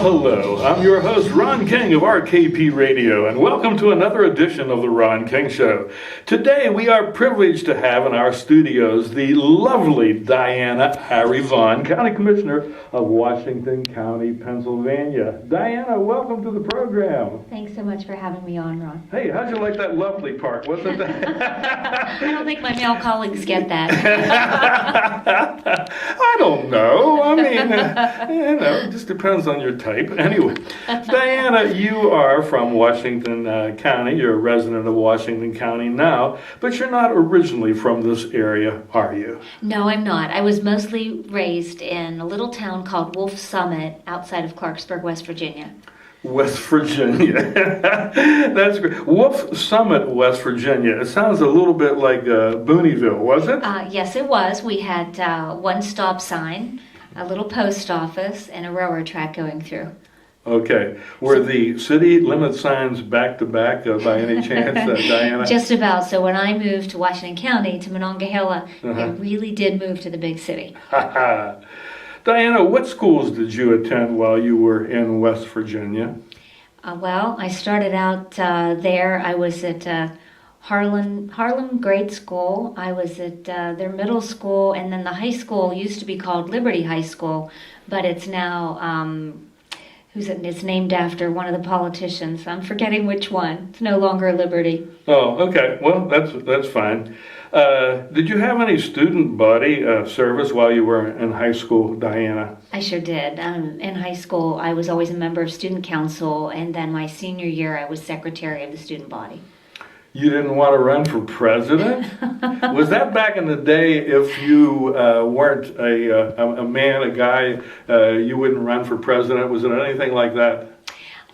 Hello. I'm your host, Ron King of RKP Radio, and welcome to another edition of The Ron King Show. Today, we are privileged to have in our studios the lovely DIANA IREY VAUGHN, County Commissioner of Washington County, Pennsylvania. DIANA, welcome to the program. Thanks so much for having me on, Ron. Hey, how'd you like that lovely part? Wasn't that? I don't think my male colleagues get that. I don't know. I mean, it just depends on your type. Anyway, DIANA, you are from Washington County. You're a resident of Washington County now, but you're not originally from this area, are you? No, I'm not. I was mostly raised in a little town called Wolf Summit outside of Clarksburg, West Virginia. West Virginia. That's great. Wolf Summit, West Virginia. It sounds a little bit like Booneyville, was it? Yes, it was. We had one stop sign, a little post office, and a railroad track going through. Okay. Were the city limit signs back to back by any chance, DIANA? Just about. So when I moved to Washington County, to Monongahela, I really did move to the big city. DIANA, what schools did you attend while you were in West Virginia? Well, I started out there. I was at Harlem Grade School. I was at their middle school, and then the high school used to be called Liberty High School, but it's now, it's named after one of the politicians. I'm forgetting which one. It's no longer Liberty. Oh, okay. Well, that's fine. Did you have any student body service while you were in high school, DIANA? I sure did. In high school, I was always a member of student council, and then my senior year, I was secretary of the student body. You didn't want to run for president? Was that back in the day, if you weren't a man, a guy, you wouldn't run for president? Was it anything like that?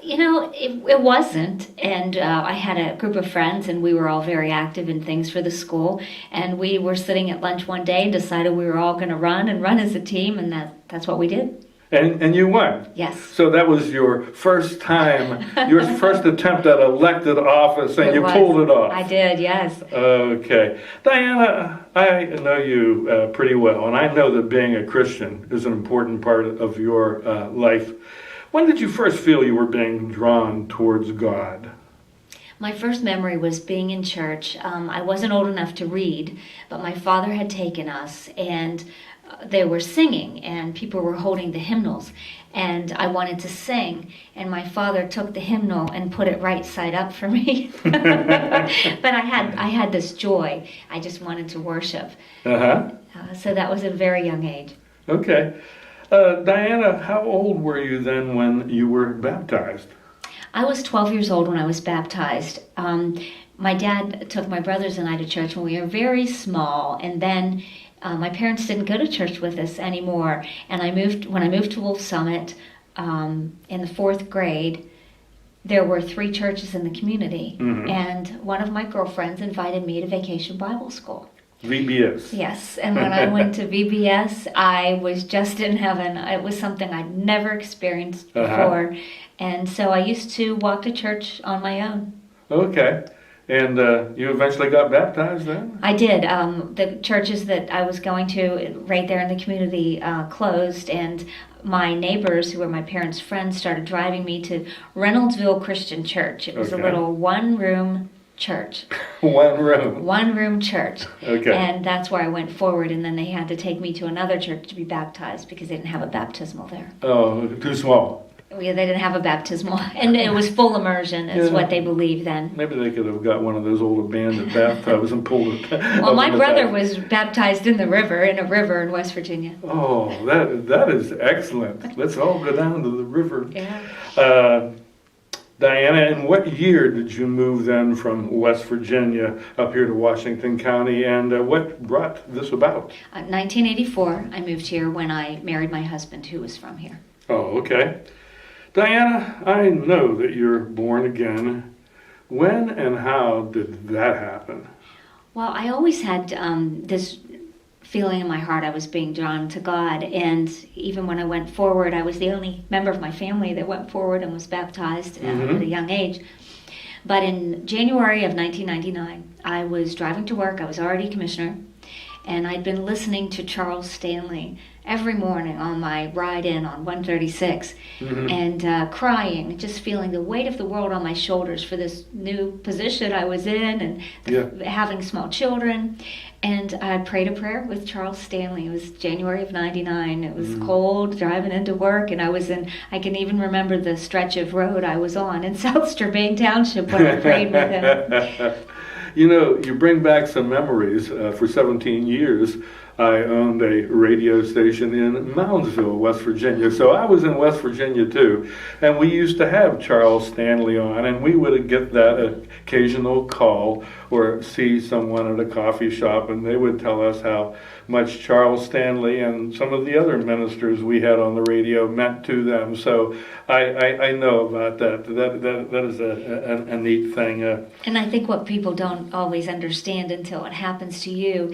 You know, it wasn't, and I had a group of friends, and we were all very active in things for the school, and we were sitting at lunch one day and decided we were all going to run as a team, and that's what we did. And you won? Yes. So that was your first time, your first attempt at elected office, and you pulled it off. I did, yes. Okay. DIANA, I know you pretty well, and I know that being a Christian is an important part of your life. When did you first feel you were being drawn towards God? My first memory was being in church. I wasn't old enough to read, but my father had taken us, and they were singing, and people were holding the hymnals, and I wanted to sing, and my father took the hymnal and put it right side up for me. But I had this joy. I just wanted to worship. So that was at a very young age. Okay. DIANA, how old were you then when you were baptized? I was 12 years old when I was baptized. My dad took my brothers and I to church when we were very small, and then my parents didn't go to church with us anymore. And when I moved to Wolf Summit in the 4th grade, there were 3 churches in the community, and one of my girlfriends invited me to Vacation Bible School. VBS. Yes, and when I went to VBS, I was just in heaven. It was something I'd never experienced before, and so I used to walk to church on my own. Okay, and you eventually got baptized then? I did. The churches that I was going to right there in the community closed, and my neighbors, who were my parents' friends, started driving me to Reynoldsville Christian Church. It was a little one-room church. One room church. Okay. And that's where I went forward, and then they had to take me to another church to be baptized because they didn't have a baptismal there. Oh, too small. Yeah, they didn't have a baptismal, and it was full immersion is what they believed then. Maybe they could have got one of those old abandoned bathtubs and pulled it. Well, my brother was baptized in a river in West Virginia. Oh, that is excellent. Let's all go down to the river. Yeah. DIANA, in what year did you move then from West Virginia up here to Washington County, and what brought this about? 1984, I moved here when I married my husband, who was from here. Oh, okay. DIANA, I know that you're born again. When and how did that happen? Well, I always had this feeling in my heart I was being drawn to God, and even when I went forward, I was the only member of my family that went forward and was baptized at a young age. But in January of 1999, I was driving to work. I was already commissioner, and I'd been listening to Charles Stanley every morning on my ride in on 136, and crying, just feeling the weight of the world on my shoulders for this new position I was in, and having small children. And I prayed a prayer with Charles Stanley. It was January of '99. It was cold, driving into work, and I can even remember the stretch of road I was on in South Strabane Township when I prayed with him. You know, you bring back some memories. For 17 years, I owned a radio station in Moundsville, West Virginia. So I was in West Virginia too. And we used to have Charles Stanley on, and we would get that occasional call or see someone at a coffee shop, and they would tell us how much Charles Stanley and some of the other ministers we had on the radio meant to them. So I know about that. That is a neat thing. And I think what people don't always understand until it happens to you,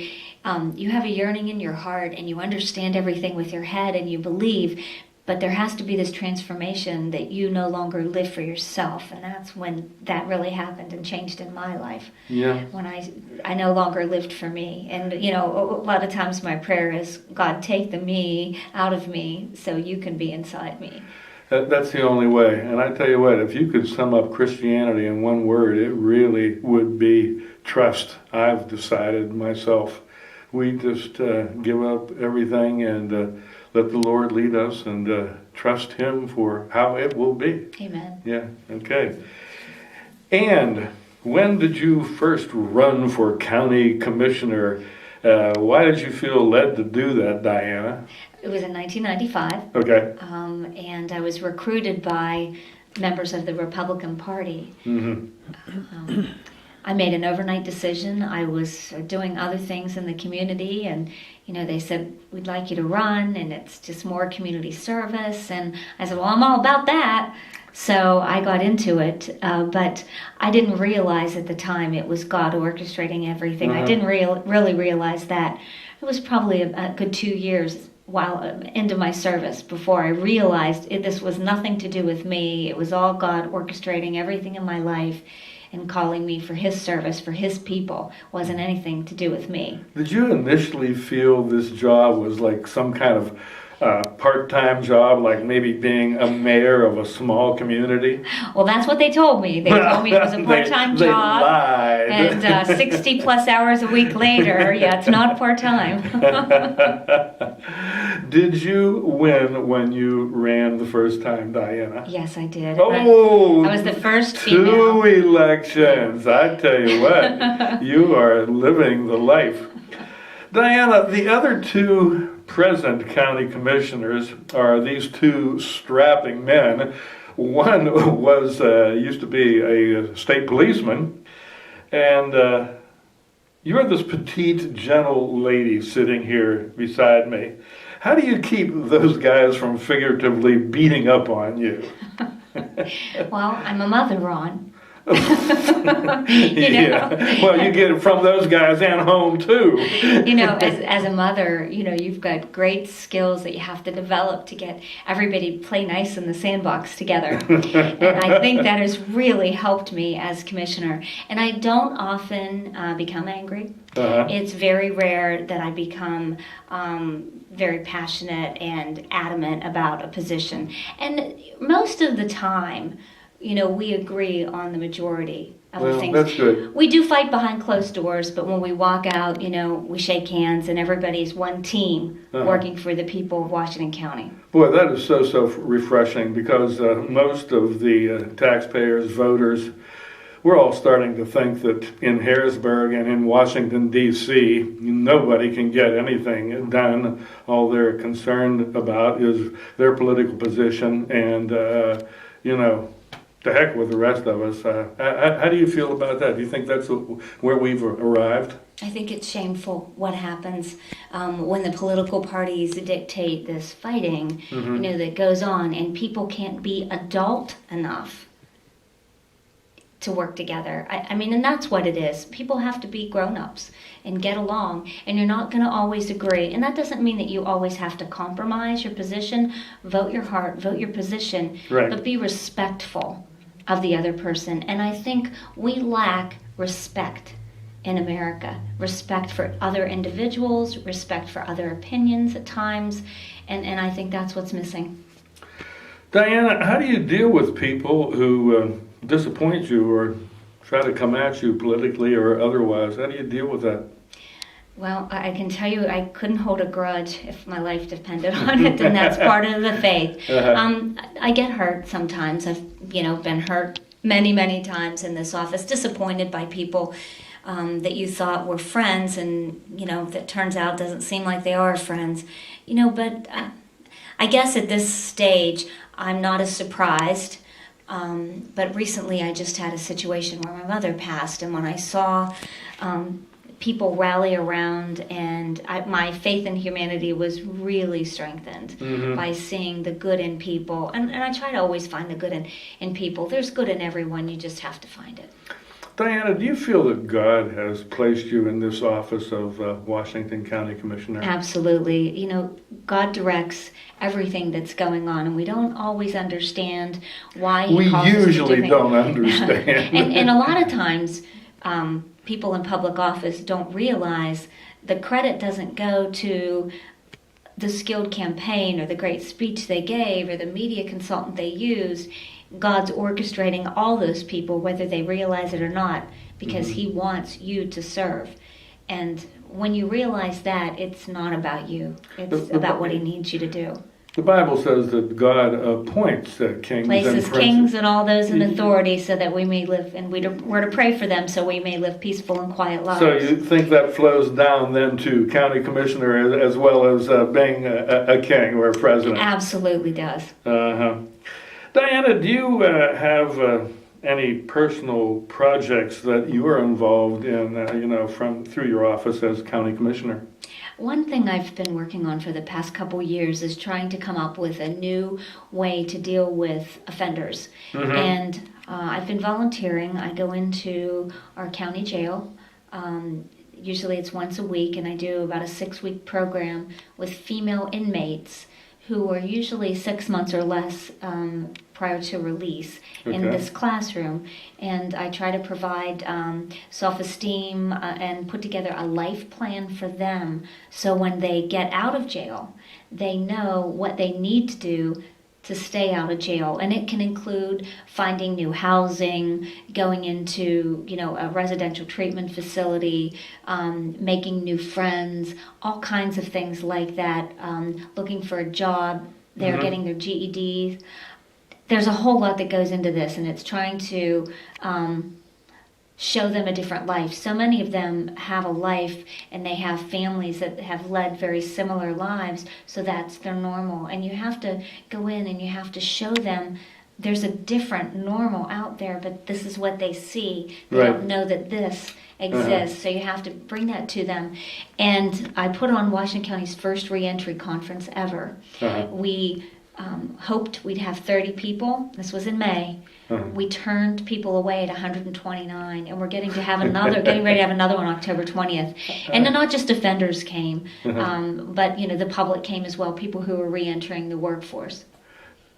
you have a yearning in your heart and you understand everything with your head and you believe, but there has to be this transformation that you no longer live for yourself, and that's when that really happened and changed in my life. Yeah. When I no longer lived for me, and a lot of times my prayer is, God, take the me out of me so you can be inside me. That's the only way. And I tell you what, if you could sum up Christianity in one word, it really would be trust. I've decided myself. We just give up everything and let the Lord lead us and trust Him for how it will be. Amen. Yeah, okay. And when did you first run for county commissioner? Why did you feel led to do that, Diana? It was in 1995. Okay. And I was recruited by members of the Republican Party. I made an overnight decision. I was doing other things in the community, and they said, we'd like you to run, and it's just more community service. And I said, well, I'm all about that. So I got into it, but I didn't realize at the time it was God orchestrating everything. I didn't really realize that. It was probably a good 2 years while into my service before I realized this was nothing to do with me. It was all God orchestrating everything in my life and calling me for His service, for His people. It wasn't anything to do with me. Did you initially feel this job was like some kind of part-time job, like maybe being a mayor of a small community? Well, that's what they told me. They told me it was a part-time they job. Lied. And 60 plus hours a week later, it's not part-time. Did you win when you ran the first time, Diana? Yes, I did. Oh, I was the first female. 2 elections. I tell you what, you are living the life. Diana, the other two present county commissioners are these two strapping men. One was used to be a state policeman, and you're this petite, gentle lady sitting here beside me. How do you keep those guys from figuratively beating up on you? Well, I'm a mother, Ron. Yeah. Well, you get it from those guys and home too. As a mother, you've got great skills that you have to develop to get everybody to play nice in the sandbox together. And I think that has really helped me as commissioner. And I don't often become angry. It's very rare that I become very passionate and adamant about a position. And most of the time, we agree on the majority of the things. That's good. We do fight behind closed doors, but when we walk out, we shake hands and everybody's one team working for the people of Washington County. Boy, that is so refreshing, because most of the taxpayers, voters, we're all starting to think that in Harrisburg and in Washington, D.C., nobody can get anything done. All they're concerned about is their political position and, the heck with the rest of us. How do you feel about that? Do you think that's where we've arrived? I think it's shameful what happens when the political parties dictate this fighting, that goes on, and people can't be adult enough to work together. I mean, and that's what it is. People have to be grown-ups and get along, and you're not going to always agree. And that doesn't mean that you always have to compromise your position. Vote your heart, vote your position, right. But be respectful of the other person. And I think we lack respect in America. Respect for other individuals, respect for other opinions at times, and I think that's what's missing. Diana, how do you deal with people who disappoint you or try to come at you politically or otherwise? How do you deal with that? Well, I can tell you I couldn't hold a grudge if my life depended on it, and that's part of the faith. I get hurt sometimes. I've been hurt many times in this office, disappointed by people that you thought were friends, and that turns out doesn't seem like they are friends. But I guess at this stage I'm not as surprised. But recently I just had a situation where my mother passed, and when I saw people rally around, and my faith in humanity was really strengthened by seeing the good in people. And I try to always find the good in people. There's good in everyone, you just have to find it. Diana, do you feel that God has placed you in this office of Washington County Commissioner? Absolutely. God directs everything that's going on, and we don't always understand why He calls us to do things. We usually don't understand. and a lot of times, people in public office don't realize the credit doesn't go to the skilled campaign or the great speech they gave or the media consultant they used. God's orchestrating all those people, whether they realize it or not, because He wants you to serve. And when you realize that, it's not about you. It's about what He needs you to do. The Bible says that God appoints kings places and kings and all those in authority so that we may live, and we're to pray for them so we may live peaceful and quiet lives. So you think that flows down then to county commissioner as well as being a king or a president? It absolutely does. Diana, do you have any personal projects that you are involved in, through your office as county commissioner? One thing I've been working on for the past couple years is trying to come up with a new way to deal with offenders. And I've been volunteering. I go into our county jail. Usually it's once a week, and I do about a 6-week program with female inmates who are usually 6 months or less prior to release in this classroom. And I try to provide self-esteem and put together a life plan for them, so when they get out of jail, they know what they need to do to stay out of jail. And it can include finding new housing, going into a residential treatment facility, making new friends, all kinds of things like that, looking for a job. They're getting their GEDs. There's a whole lot that goes into this, and it's trying to show them a different life. So many of them have a life, and they have families that have led very similar lives, so that's their normal. And you have to go in and you have to show them there's a different normal out there, but this is what they see. They don't know that this exists, so you have to bring that to them. And I put on Washington County's first reentry conference ever. We hoped we'd have 30 people. This was in May. We turned people away at 129, and we're getting ready to have another one October 20th. And not just offenders came, but the public came as well, people who were re-entering the workforce.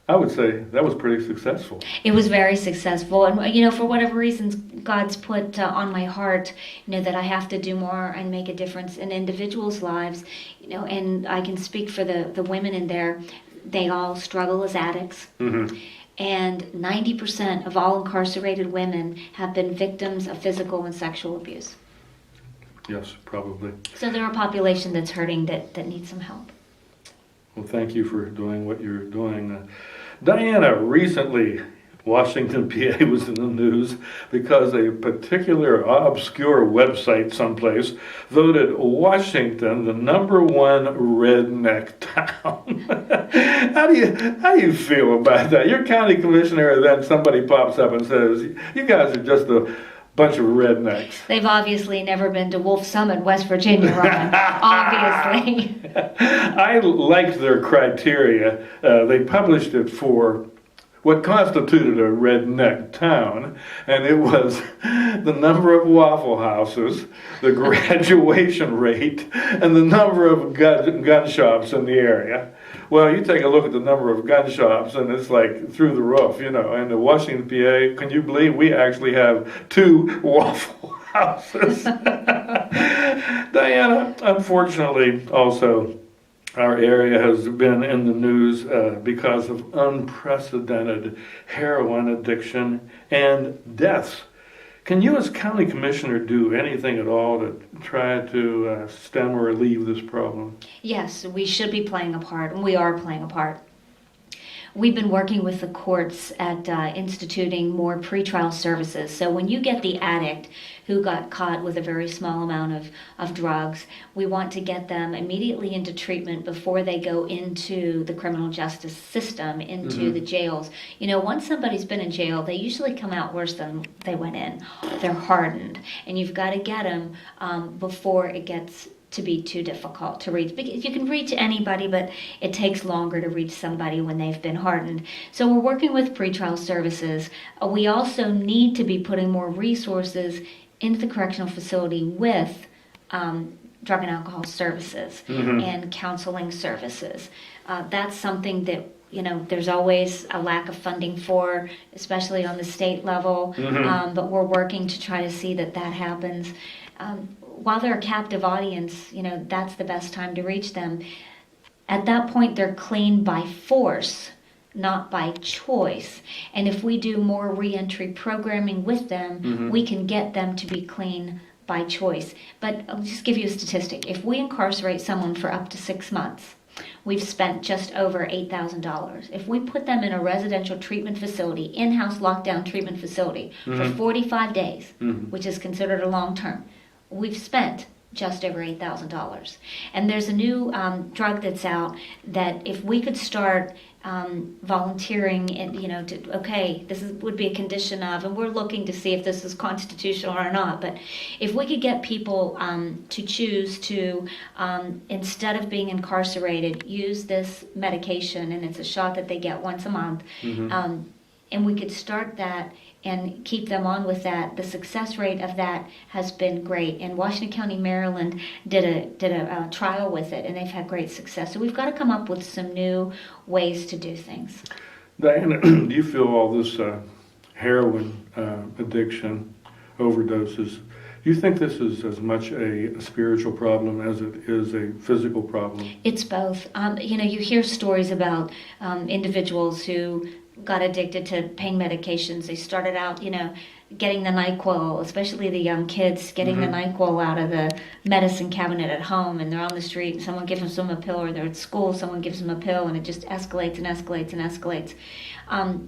I would say that was pretty successful. It was very successful, and for whatever reasons, God's put on my heart, that I have to do more and make a difference in individuals' lives, and I can speak for the women in there. They all struggle as addicts. And 90% of all incarcerated women have been victims of physical and sexual abuse. Yes, probably. So they're a population that's hurting, that needs some help. Well, thank you for doing what you're doing. Diana, recently Washington, PA was in the news because a particular obscure website someplace voted Washington the #1 redneck town. How do you feel about that? You're county commissioner, and then somebody pops up and says, "You guys are just a bunch of rednecks." They've obviously never been to Wolf Summit, West Virginia, Ron. Obviously. I liked their criteria. They published it for what constituted a redneck town, and it was the number of Waffle Houses, the graduation rate, and the number of gun shops in the area. Well, you take a look at the number of gun shops, and it's like through the roof, And in Washington, PA, can you believe we actually have 2 Waffle houses. Diana, unfortunately, also, our area has been in the news because of unprecedented heroin addiction and deaths. Can you, as county commissioner, do anything at all to try to stem or relieve this problem? Yes, we should be playing a part, and we are playing a part. We've been working with the courts at instituting more pretrial services. So when you get the addict who got caught with a very small amount of drugs, we want to get them immediately into treatment before they go into the criminal justice system, into the jails. You know, once somebody's been in jail, they usually come out worse than they went in. They're hardened. And you've got to get them before it gets to be too difficult to reach. Because you can reach anybody, but it takes longer to reach somebody when they've been hardened. So we're working with pretrial services. We also need to be putting more resources into the correctional facility with drug and alcohol services and counseling services. That's something that, you know, there's always a lack of funding for, especially on the state level, but we're working to try to see that happens. While they're a captive audience, you know, that's the best time to reach them. At that point, they're clean by force, not by choice. And if we do more reentry programming with them, we can get them to be clean by choice. But I'll just give you a statistic. If we incarcerate someone for up to 6 months, we've spent just over $8,000. If we put them in a residential treatment facility, in-house lockdown treatment facility for 45 days, which is considered a long term, we've spent just over $8,000. And there's a new drug that's out that if we could start volunteering, and you know, this would be a condition of, and we're looking to see if this is constitutional or not. But if we could get people to choose to, instead of being incarcerated, use this medication, and it's a shot that they get once a month, and we could start that and keep them on with that. The success rate of that has been great. And Washington County, Maryland did a trial with it, and they've had great success. So we've got to come up with some new ways to do things. Diana, do you feel all this heroin addiction, overdoses, do you think this is as much a spiritual problem as it is a physical problem? It's both. You know, you hear stories about individuals who got addicted to pain medications. They started out, you know, getting the NyQuil, especially the young kids, getting the NyQuil out of the medicine cabinet at home, and they're on the street and someone gives them a pill, or they're at school, someone gives them a pill, and it just escalates and escalates and escalates.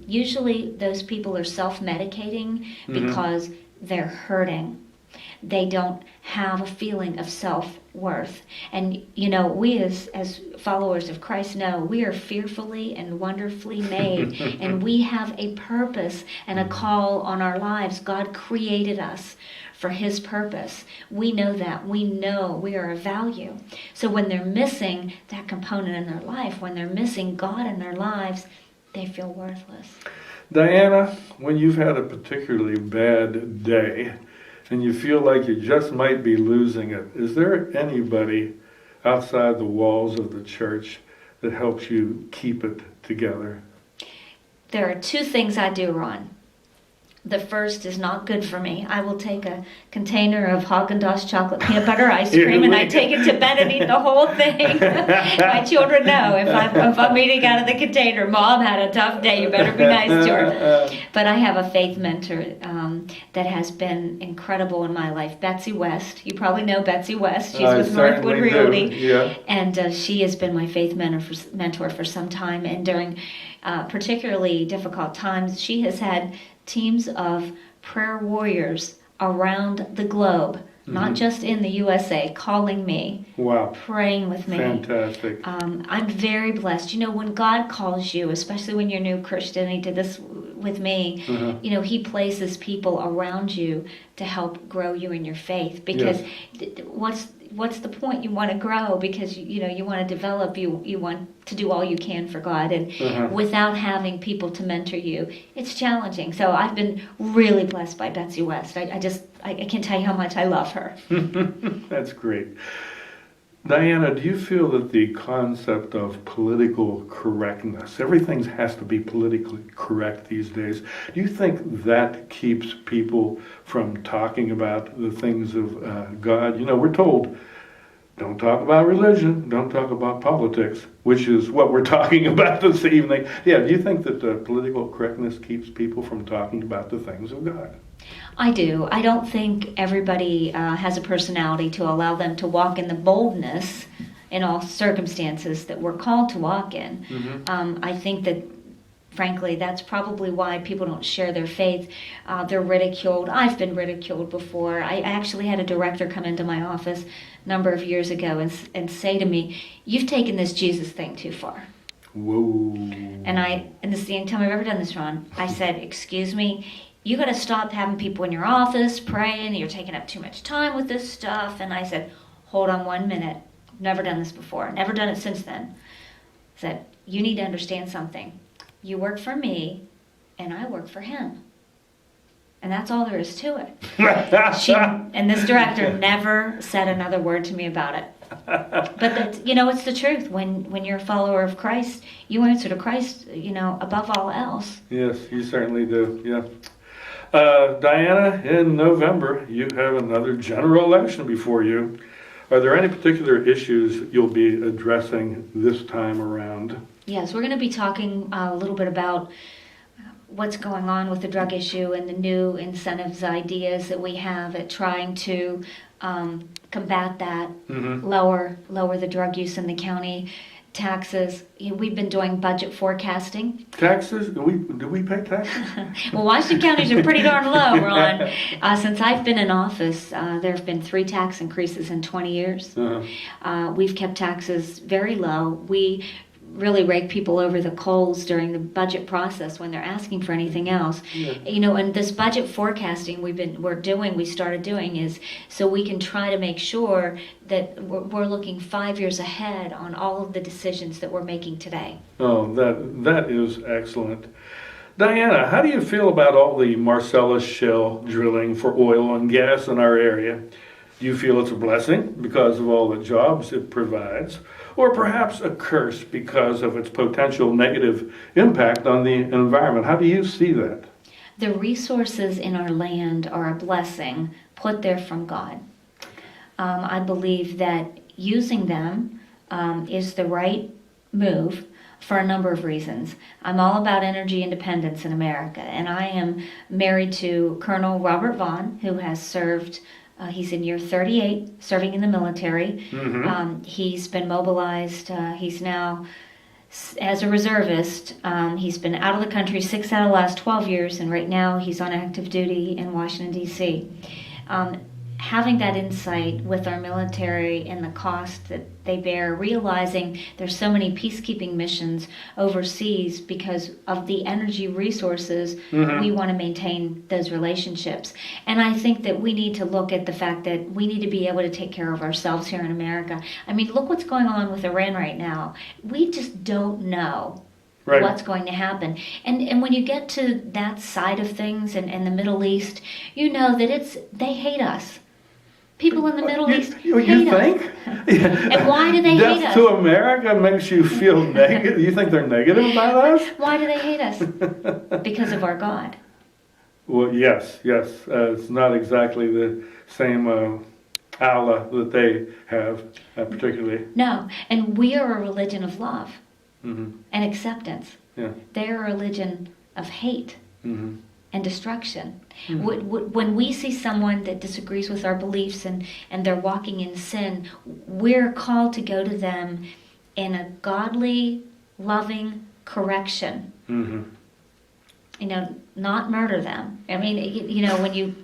Usually those people are self-medicating because they're hurting. They don't have a feeling of self-worth. And, you know, we as followers of Christ know we are fearfully and wonderfully made, and we have a purpose and a call on our lives. God created us for His purpose. We know that. We know we are of value. So when they're missing that component in their life, when they're missing God in their lives, they feel worthless. Diana, when you've had a particularly bad day, and you feel like you just might be losing it, is there anybody outside the walls of the church that helps you keep it together? There are two things I do, Ron. The first is not good for me. I will take a container of Haagen-Dazs chocolate peanut butter ice cream and I take it to bed and eat the whole thing. My children know if I'm eating out of the container, Mom had a tough day, you better be nice to her. But I have a faith mentor that has been incredible in my life, Betsy West. You probably know Betsy West. She's with Northwood Realty. Yeah. And she has been my faith mentor for some time. And during particularly difficult times, she has had teams of prayer warriors around the globe, not just in the USA, calling me, praying with me. Fantastic. I'm very blessed. You know, when God calls you, especially when you're a new Christian, He did this with me, you know, He places people around you to help grow you in your faith. Because what's the point? You want to grow because, you know, you want to develop, you want to do all you can for God. And without having people to mentor you, it's challenging. So I've been really blessed by Betsy West. I can't tell you how much I love her. That's great. Diana, do you feel that the concept of political correctness, everything has to be politically correct these days, do you think that keeps people from talking about the things of God? You know, we're told, don't talk about religion, don't talk about politics, which is what we're talking about this evening. Yeah, do you think that political correctness keeps people from talking about the things of God? I do. I don't think everybody has a personality to allow them to walk in the boldness in all circumstances that we're called to walk in. I think that, frankly, that's probably why people don't share their faith. They're ridiculed. I've been ridiculed before. I actually had a director come into my office a number of years ago and say to me, "You've taken this Jesus thing too far." Whoa. And this is the only time I've ever done this, Ron. I said, "Excuse me, you got to stop having people in your office praying. You're taking up too much time with this stuff." And I said, "Hold on 1 minute. Never done this before. Never done it since then." I said, "You need to understand something. You work for me, and I work for him. And that's all there is to it." And this director never said another word to me about it. But that's, it's the truth. When you're a follower of Christ, you answer to Christ, above all else. Yes, you certainly do. Yeah. Diana, in November, you have another general election before you. Are there any particular issues you'll be addressing this time around? Yes, we're going to be talking a little bit about what's going on with the drug issue and the new incentives, ideas that we have at trying to combat that, lower the drug use in the county, taxes. We've been doing budget forecasting. Taxes? Do we pay taxes? Well, Washington counties are pretty darn low, Ron. Since I've been in office, there have been 3 tax increases in 20 years. We've kept taxes very low. We really rake people over the coals during the budget process when they're asking for anything else. And this budget forecasting we started doing is so we can try to make sure that we're looking 5 years ahead on all of the decisions that we're making today. Oh, that is excellent. Diana, how do you feel about all the Marcellus Shale drilling for oil and gas in our area? Do you feel it's a blessing because of all the jobs it provides, or perhaps a curse because of its potential negative impact on the environment? How do you see that? The resources in our land are a blessing put there from God. I believe that using them is the right move for a number of reasons. I'm all about energy independence in America, and I am married to Colonel Robert Vaughn, who has served he's in year 38, serving in the military. He's been mobilized. He's now, as a reservist, he's been out of the country 6 out of the last 12 years, and right now he's on active duty in Washington, D.C. Having that insight with our military and the cost that they bear, realizing there's so many peacekeeping missions overseas because of the energy resources, we want to maintain those relationships. And I think that we need to look at the fact that we need to be able to take care of ourselves here in America. I mean, look what's going on with Iran right now. We just don't know what's going to happen. And when you get to that side of things and the Middle East, you know that they hate us. People in the Middle East hate us. And why do they hate us? Death to America makes you feel negative. You think they're negative about us? Why do they hate us? Because of our God. Well, yes. It's not exactly the same Allah that they have, particularly. No, and we are a religion of love and acceptance. Yeah. They're a religion of hate. And destruction. When we see someone that disagrees with our beliefs and they're walking in sin, we're called to go to them in a godly, loving correction. Not murder them. I mean, when you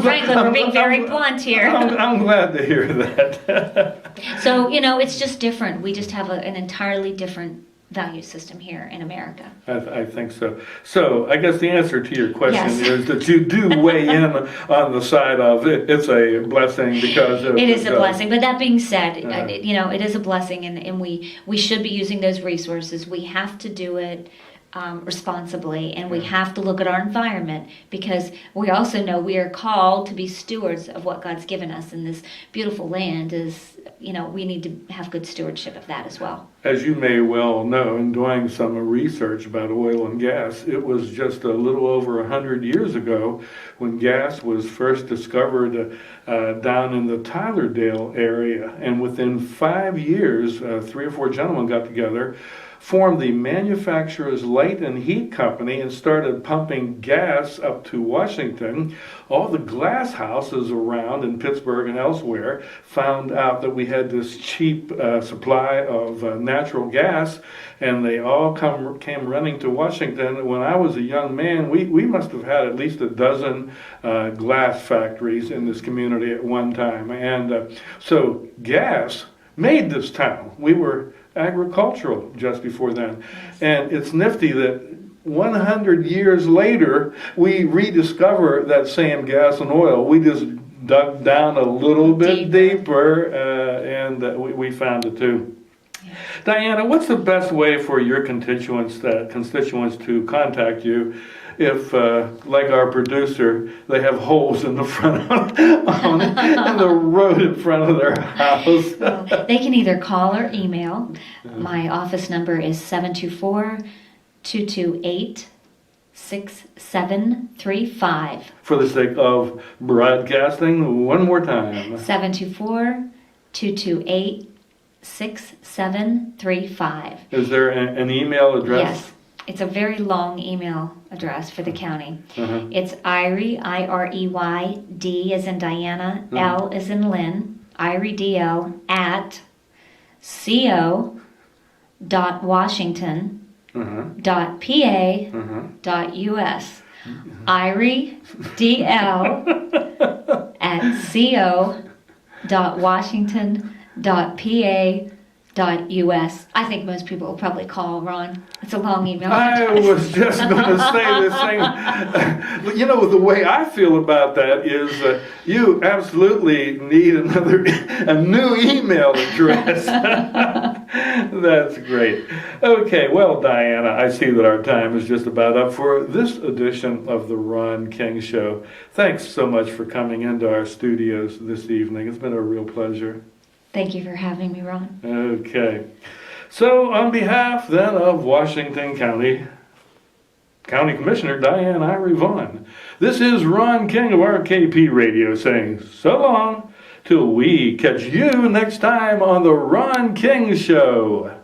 frankly, we're being very blunt here. I'm glad to hear that. So, it's just different. We just have an entirely different value system here in America. I think so. So I guess the answer to your question is that you do weigh in on the side of it. It's a blessing because of... It is a blessing. But that being said, it is a blessing, and we should be using those resources. We have to do it responsibly, and we have to look at our environment, because we also know we are called to be stewards of what God's given us, and this beautiful land is, we need to have good stewardship of that as well. As you may well know, in doing some research about oil and gas, it was just a little over 100 years ago when gas was first discovered down in the Tylerdale area, and within 5 years, 3 or 4 gentlemen got together, formed the Manufacturers Light and Heat Company, and started pumping gas up to Washington. All the glass houses around in Pittsburgh and elsewhere found out that we had this cheap supply of natural gas, and they all came running to Washington. When I was a young man, we must have had at least a dozen glass factories in this community at one time. And so gas made this town. We were agricultural just before then. Yes. And it's nifty that 100 years later, we rediscover that same gas and oil. We just dug down a little bit deeper, and we found it too. Yes. Diana, what's the best way for your constituents to contact you if, like our producer, they have holes in the front in the road in front of their house? Well, they can either call or email. My office number is 724-228-6735. For the sake of broadcasting, one more time. 724-228-6735. Is there an email address? Yes. It's a very long email address for the county. It's Irey, I-R-E-Y, D as in Diana, L as in Lynn, IREYDL, at co.washington.pa.us. IREYDL at co.washington.pa.us. I think most people will probably call, Ron. It's a long email. I was just going to say this thing. The way I feel about that is you absolutely need a new email address. That's great. Okay, well, Diana, I see that our time is just about up for this edition of the Ron King Show. Thanks so much for coming into our studios this evening. It's been a real pleasure. Thank you for having me, Ron. Okay. So on behalf then of Washington County Commissioner Diana Irey Vaughan, this is Ron King of RKP Radio saying so long till we catch you next time on the Ron King Show.